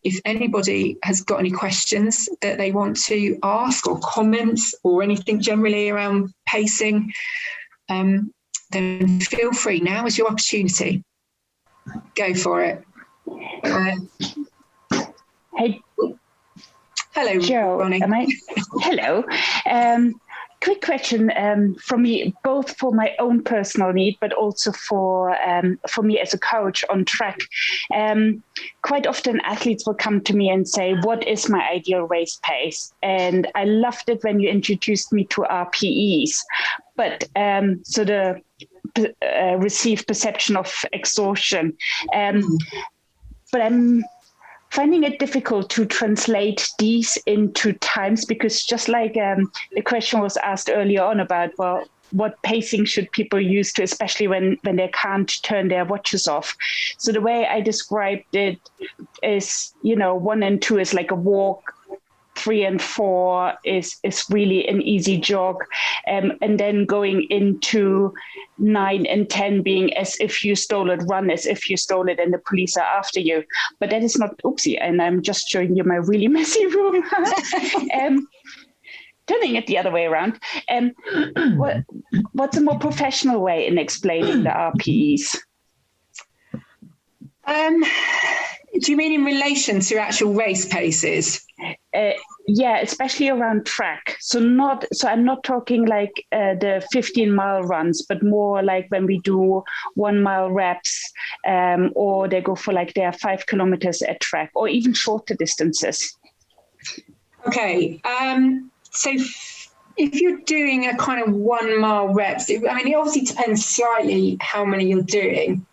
if anybody has got any questions that they want to ask or comments or anything generally around pacing, then feel free. Now is your opportunity. Go for it. Hey. Hello, Jo, Ronnie. Hello. Quick question from me, both for my own personal need, but also for me as a coach on track. Quite often athletes will come to me and say, what is my ideal race pace? And I loved it when you introduced me to RPEs, but so the received perception of exhaustion. But I'm finding it difficult to translate these into times, because just like the question was asked earlier on about, well, what pacing should people use to, especially when they can't turn their watches off. So the way I described it is, 1 and 2 is like a walk, 3 and 4 is really an easy jog. And then going into 9 and 10 being as if you stole it, run as if you stole it and the police are after you. But that is not, oopsie, and I'm just showing you my really messy room. Turning it the other way around. What's a more professional way in explaining the RPEs? Do you mean in relation to actual race paces? Yeah, especially around track. So I'm not talking like the 15-mile runs, but more like when we do 1-mile reps, or they go for like their 5 kilometers at track, or even shorter distances. Okay. So if you're doing a kind of 1-mile reps, it obviously depends slightly how many you're doing.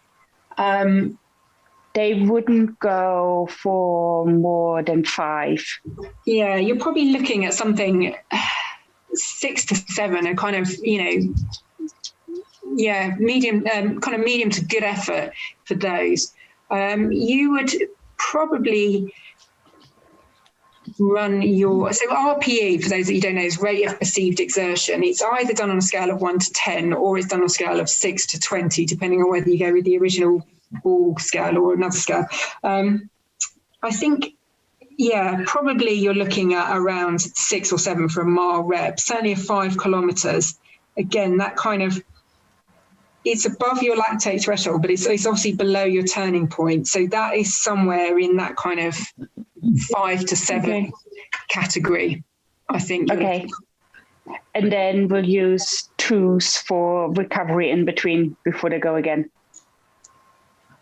They wouldn't go for more than 5. Yeah, you're probably looking at something 6 to 7, and kind of, medium, kind of medium to good effort for those. You would probably run so RPE, for those that you don't know, is rate of perceived exertion. It's either done on a scale of 1 to 10, or it's done on a scale of 6 to 20, depending on whether you go with the original ball scale or another scale. I think, probably you're looking at around 6 or 7 for a mile rep, certainly a 5 kilometers. Again, that kind of, it's above your lactate threshold, but it's obviously below your turning point. So that is somewhere in that kind of 5 to 7 category, I think. Okay. And then we'll use 2s for recovery in between before they go again.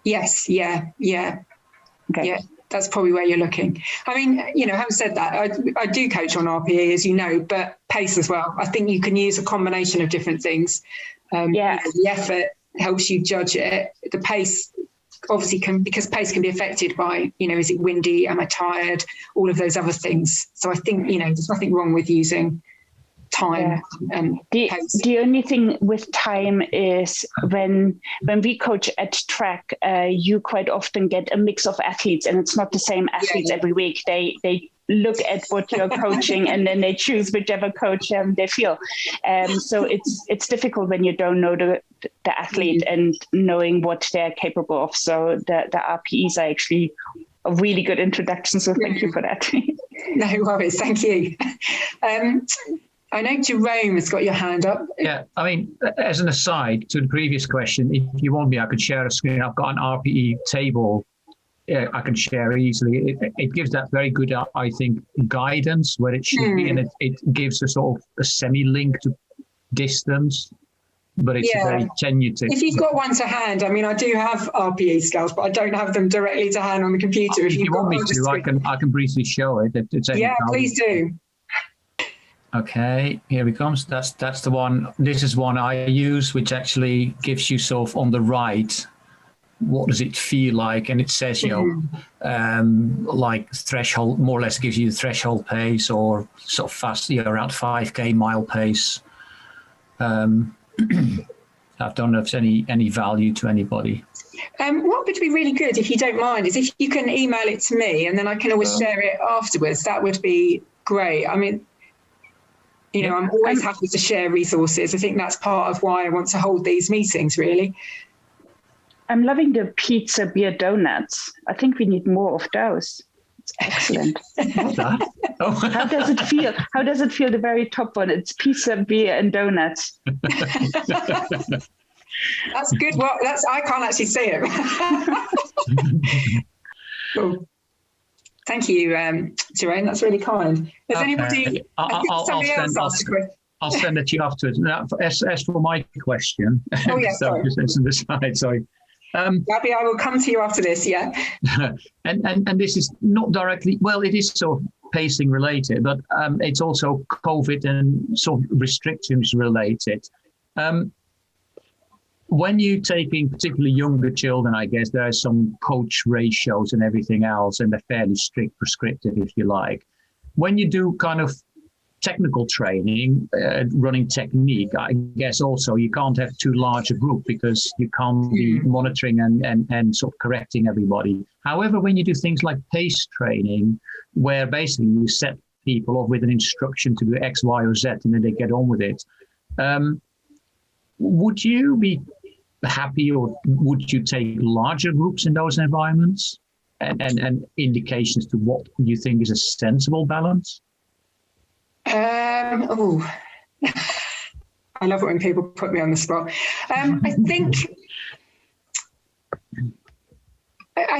Yes. Yeah. Okay. Yeah. That's probably where you're looking. Having said that, I do coach on RPE, as you know, but pace as well. I think you can use a combination of different things. The effort helps you judge it. The pace obviously because pace can be affected by, is it windy? Am I tired? All of those other things. So I think, there's nothing wrong with using time and pace. The only thing with time is when we coach at track, you quite often get a mix of athletes, and it's not the same athletes every week. They look at what you're coaching and then they choose whichever coach they feel. So it's difficult when you don't know the athlete and knowing what they're capable of. So the RPEs are actually a really good introduction. So thank you for that. No worries. Thank you. I know Jerome has got your hand up. Yeah, as an aside to the previous question, if you want me, I could share a screen. I've got an RPE table. Yeah, I can share easily. It gives that very good, I think, guidance where it should be, and it gives a sort of a semi-link to distance, but it's very tenuous. If you've got one to hand, I do have RPE scales, but I don't have them directly to hand on the computer. If you want me to, I can briefly show it. Please do. Okay, here it comes. That's the one. This is one I use, which actually gives you sort of on the right, what does it feel like? And it says, like threshold, more or less gives you the threshold pace or sort of fast, around 5K mile pace. I don't know if it's any value to anybody. What would be really good, if you don't mind, is if you can email it to me and then I can always share it afterwards. That would be great. I'm always happy to share resources. I think that's part of why I want to hold these meetings, really. I'm loving the pizza beer donuts. I think we need more of those. Excellent. What's that? Oh. How does it feel? How does it feel? The very top one. It's pizza, beer, and donuts. That's good. Well, I can't actually see it. Cool. Thank you, Jerome. That's really kind. Has anybody? I'll send it to you afterwards. Now, as for my question, oh yeah, sorry. Sorry. Gabby, I will come to you after this. Yeah. and this is not directly. Well, it is sort of pacing related, but it's also COVID and sort of restrictions related. When you take in particularly younger children, I guess there are some coach ratios and everything else, and they're fairly strict, prescriptive, if you like. When you do kind of technical training, running technique, I guess also you can't have too large a group because you can't be monitoring and sort of correcting everybody. However, when you do things like pace training, where basically you set people off with an instruction to do X, Y, or Z, and then they get on with it, would you be happy, or would you take larger groups in those environments, and indications to what you think is a sensible balance? I love it when people put me on the spot. I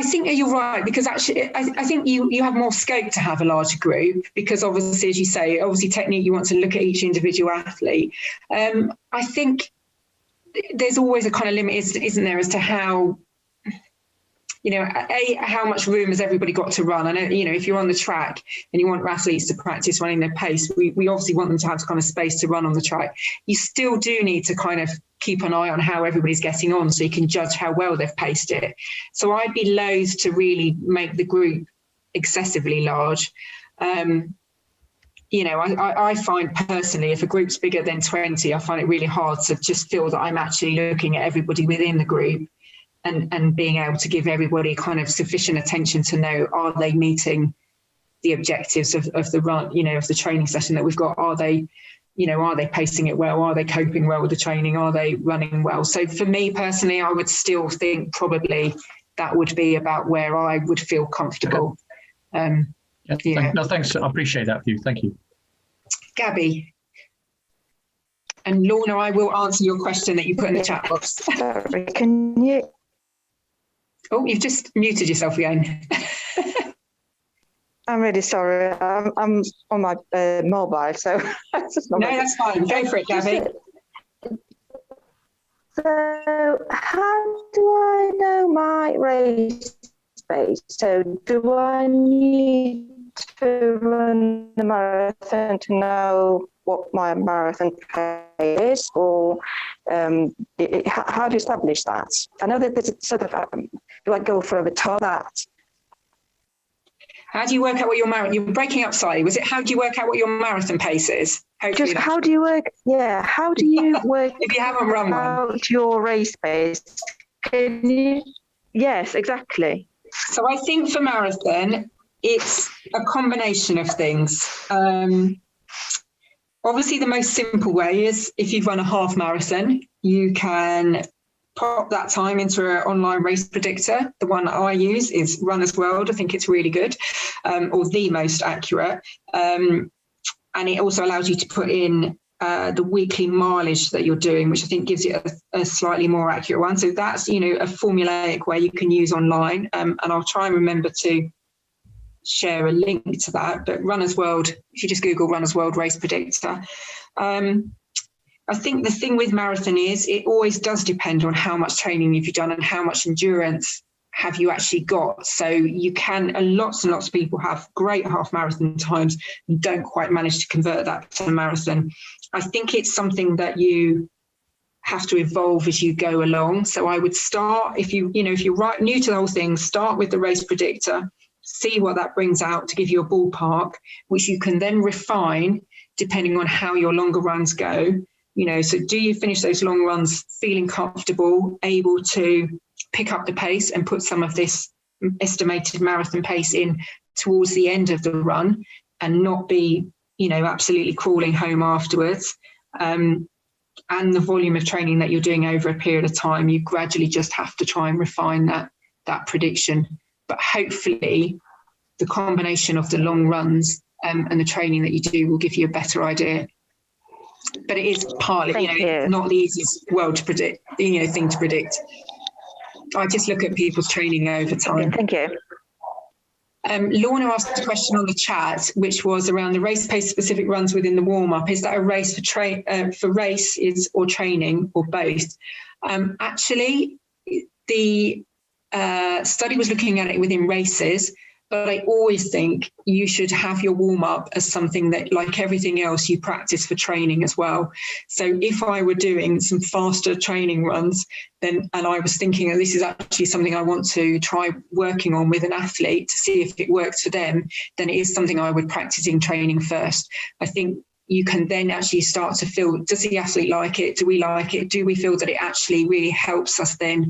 think you're right, because actually I think you have more scope to have a larger group, because obviously, as you say, technique, you want to look at each individual athlete. I think there's always a kind of limit, isn't there, as to how, how much room has everybody got to run? I know, if you're on the track and you want athletes to practice running their pace, we obviously want them to have kind of space to run on the track. You still do need to kind of keep an eye on how everybody's getting on so you can judge how well they've paced it. So I'd be loath to really make the group excessively large. I find personally, if a group's bigger than 20, I find it really hard to just feel that I'm actually looking at everybody within the group and being able to give everybody kind of sufficient attention to know, are they meeting the objectives of the run, of the training session that we've got? Are they pacing it well? Are they coping well with the training? Are they running well? So for me personally, I would still think probably that would be about where I would feel comfortable. No, thanks. I appreciate that view. Thank you. Gabby. And Lorna, I will answer your question that you put in the chat box. Sorry, can you? Oh, you've just muted yourself again. I'm really sorry. I'm on my mobile, so no, that's fine. Go for it, Gabby. So, how do I know my race pace? So, do I need to run the marathon to know what my marathon pace is, or how do you establish that? I know that there's a sort of, do I go for a top that? How do you work out what you're breaking up slightly. Was it how do you work out what your marathon pace is? Hopefully just how do you work? Yeah, how do you work if you haven't run one? Your race pace? Can you? Yes, exactly. So I think for marathon, it's a combination of things. Obviously, the most simple way is if you've run a half marathon, you can pop that time into an online race predictor. The one that I use is Runner's World. I think it's really good, or the most accurate. And it also allows you to put in the weekly mileage that you're doing, which I think gives you a slightly more accurate one. So that's, a formulaic way you can use online. And I'll try and remember to share a link to that. But Runner's World, if you just Google Runner's World Race Predictor. I think the thing with marathon is it always does depend on how much training have you done and how much endurance have you actually got. So you can, lots and lots of people have great half marathon times and don't quite manage to convert that to a marathon. I think it's something that you have to evolve as you go along. So I would start, if you're right new to the whole thing, start with the race predictor, see what that brings out to give you a ballpark, which you can then refine depending on how your longer runs go. So do you finish those long runs feeling comfortable, able to pick up the pace and put some of this estimated marathon pace in towards the end of the run and not be, absolutely crawling home afterwards? And the volume of training that you're doing over a period of time, you gradually just have to try and refine that prediction. But hopefully the combination of the long runs and the training that you do will give you a better idea. But it is partly, not the easiest thing to predict. I just look at people's training over time. Thank you. Lorna asked a question on the chat, which was around the race pace specific runs within the warm up. Is that a race for race or training or both? Actually, the study was looking at it within races, but I always think you should have your warm up as something that, like everything else, you practice for training as well. So if I were doing some faster training runs, and I was thinking, this is actually something I want to try working on with an athlete to see if it works for them, then it is something I would practice in training first. I think you can then actually start to feel, does the athlete like it? Do we like it? Do we feel that it actually really helps us then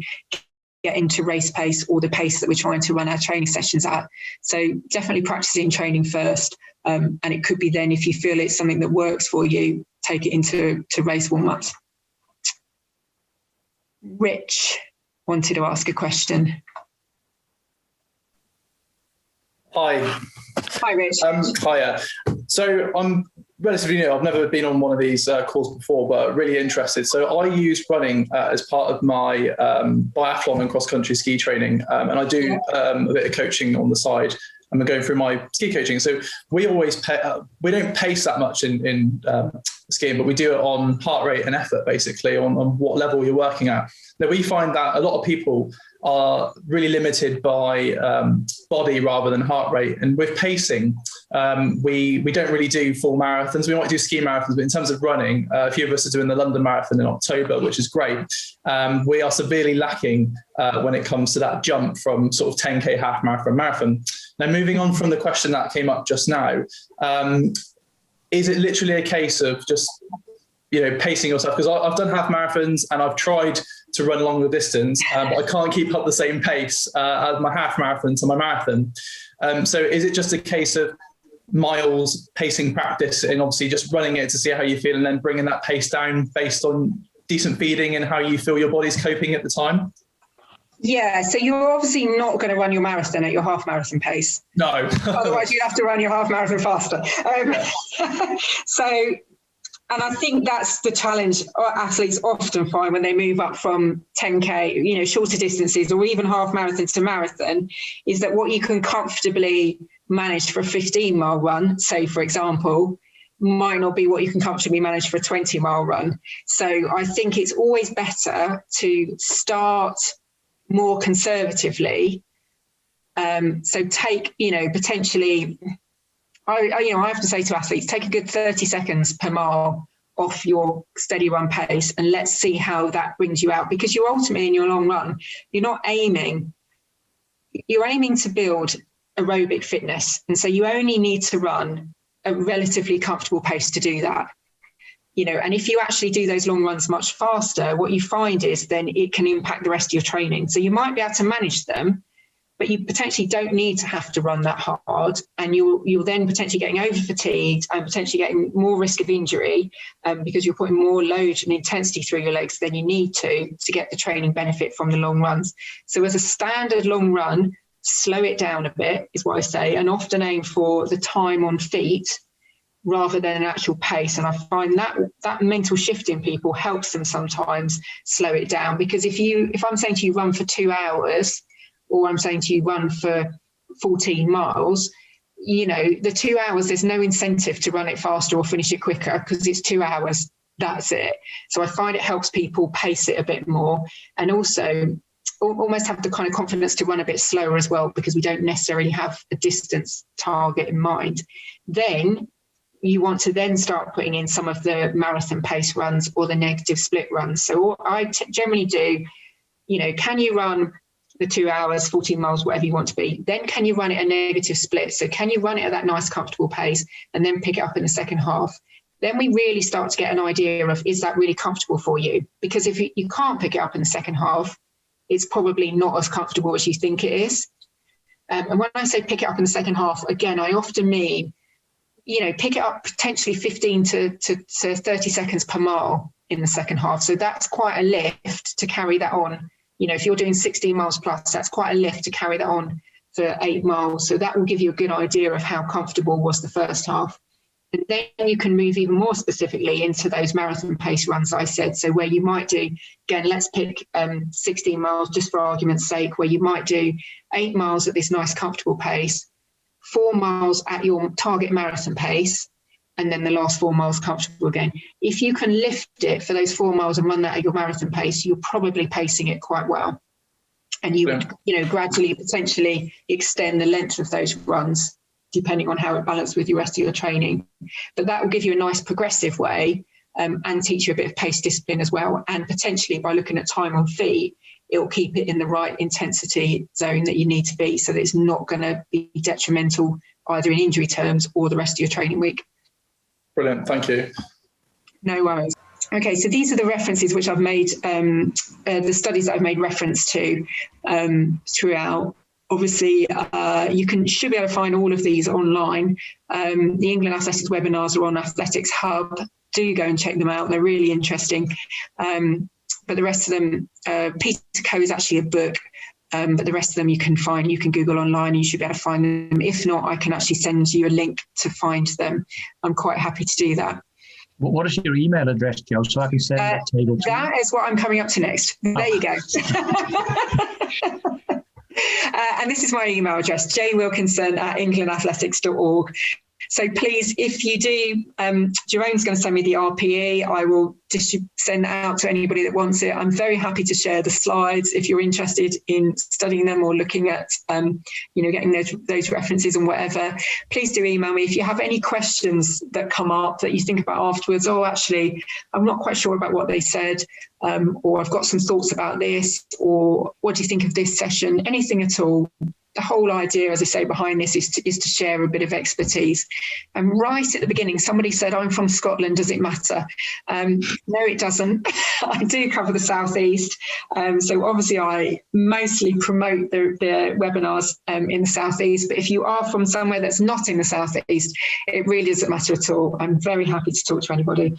get into race pace or the pace that we're trying to run our training sessions at? So definitely practicing training first. And it could be then, if you feel it's something that works for you, take it into race warm-ups. Rich wanted to ask a question. Hi. Hi, Rich. Hiya. So I'm relatively new. I've never been on one of these calls before, but really interested. So I use running as part of my biathlon and cross-country ski training, and I do a bit of coaching on the side. I'm going through my ski coaching. So we always we don't pace that much in skiing, but we do it on heart rate and effort, basically, on what level you're working at. Now, we find that a lot of people are really limited by body rather than heart rate. And with pacing, we don't really do full marathons. We might do ski marathons, but in terms of running, a few of us are doing the London Marathon in October, which is great. We are severely lacking when it comes to that jump from sort of 10K half marathon. Now, moving on from the question that came up just now, is it literally a case of just, pacing yourself? Because I've done half marathons and I've tried to run longer distance, but I can't keep up the same pace as my half marathon to my marathon. So is it just a case of miles pacing practice and obviously just running it to see how you feel and then bringing that pace down based on decent feeding and how you feel your body's coping at the time? Yeah, so you're obviously not going to run your marathon at your half marathon pace. No. Otherwise, you'd have to run your half marathon faster. And I think that's the challenge athletes often find when they move up from 10K, shorter distances, or even half marathon to marathon, is that what you can comfortably manage for a 15-mile run, say, for example, might not be what you can comfortably manage for a 20-mile run. So I think it's always better to start more conservatively. So take, potentially, I have to say to athletes, take a good 30 seconds per mile off your steady run pace and let's see how that brings you out, because you're ultimately in your long run, you're aiming to build aerobic fitness. And so you only need to run a relatively comfortable pace to do that. And if you actually do those long runs much faster, what you find is then it can impact the rest of your training. So you might be able to manage them, but you potentially don't need to have to run that hard, and you're then potentially getting over fatigued and potentially getting more risk of injury because you're putting more load and intensity through your legs than you need to get the training benefit from the long runs. So as a standard long run, slow it down a bit is what I say, and often aim for the time on feet rather than an actual pace. And I find that mental shift in people helps them sometimes slow it down, because if I'm saying to you run for 2 hours, or I'm saying to you run for 14 miles, the 2 hours, there's no incentive to run it faster or finish it quicker because it's 2 hours, that's it. So I find it helps people pace it a bit more, and also almost have the kind of confidence to run a bit slower as well, because we don't necessarily have a distance target in mind. Then you want to then start putting in some of the marathon pace runs or the negative split runs. So what I generally do, can you run the 2 hours, 14 miles, whatever you want to be? Then can you run it a negative split? So can you run it at that nice, comfortable pace and then pick it up in the second half? Then we really start to get an idea of, is that really comfortable for you? Because if you can't pick it up in the second half, it's probably not as comfortable as you think it is. And when I say pick it up in the second half, again, I often mean, pick it up potentially 15 to 30 seconds per mile in the second half. So that's quite a lift to carry that on. If you're doing 16 miles plus, that's quite a lift to carry that on for 8 miles. So that will give you a good idea of how comfortable was the first half. And then you can move even more specifically into those marathon pace runs I said. So where you might do, again, let's pick 16 miles just for argument's sake, where you might do 8 miles at this nice comfortable pace, 4 miles at your target marathon pace, and then the last 4 miles comfortable again. If you can lift it for those 4 miles and run that at your marathon pace, you're probably pacing it quite well. And you would, gradually potentially extend the length of those runs, depending on how it balances with your rest of your training. But that will give you a nice progressive way and teach you a bit of pace discipline as well. And potentially by looking at time on feet, it will keep it in the right intensity zone that you need to be, so that it's not going to be detrimental either in injury terms or the rest of your training week. Brilliant, thank you. No worries. Okay, so these are the references which I've made, the studies that I've made reference to throughout. Obviously, you should be able to find all of these online. The England Athletics webinars are on Athletics Hub. Do go and check them out. They're really interesting. But the rest of them, Peter Coe is actually a book, but the rest of them you can Google online and you should be able to find them. If not, I can actually send you a link to find them. I'm quite happy to do that. What is your email address, Jo, so I can send that table to you? That is what I'm coming up to next. There you go. And this is my email address, jwilkinson@englandathletics.org. So please, if you do, Jerome's going to send me the RPE. I will send that out to anybody that wants it. I'm very happy to share the slides if you're interested in studying them or looking at, getting those references and whatever. Please do email me if you have any questions that come up that you think about afterwards. Oh, actually, I'm not quite sure about what they said, or I've got some thoughts about this, or what do you think of this session? Anything at all. The whole idea, as I say, behind this is to share a bit of expertise. And right at the beginning, somebody said, I'm from Scotland, does it matter? No, it doesn't. I do cover the Southeast. So obviously I mostly promote the webinars in the Southeast. But if you are from somewhere that's not in the Southeast, it really doesn't matter at all. I'm very happy to talk to anybody.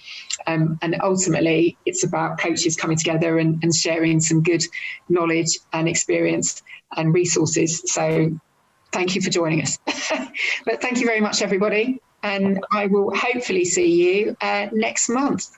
And ultimately, it's about coaches coming together and sharing some good knowledge and experience and resources. So thank you for joining us. But thank you very much, everybody. And I will hopefully see you next month.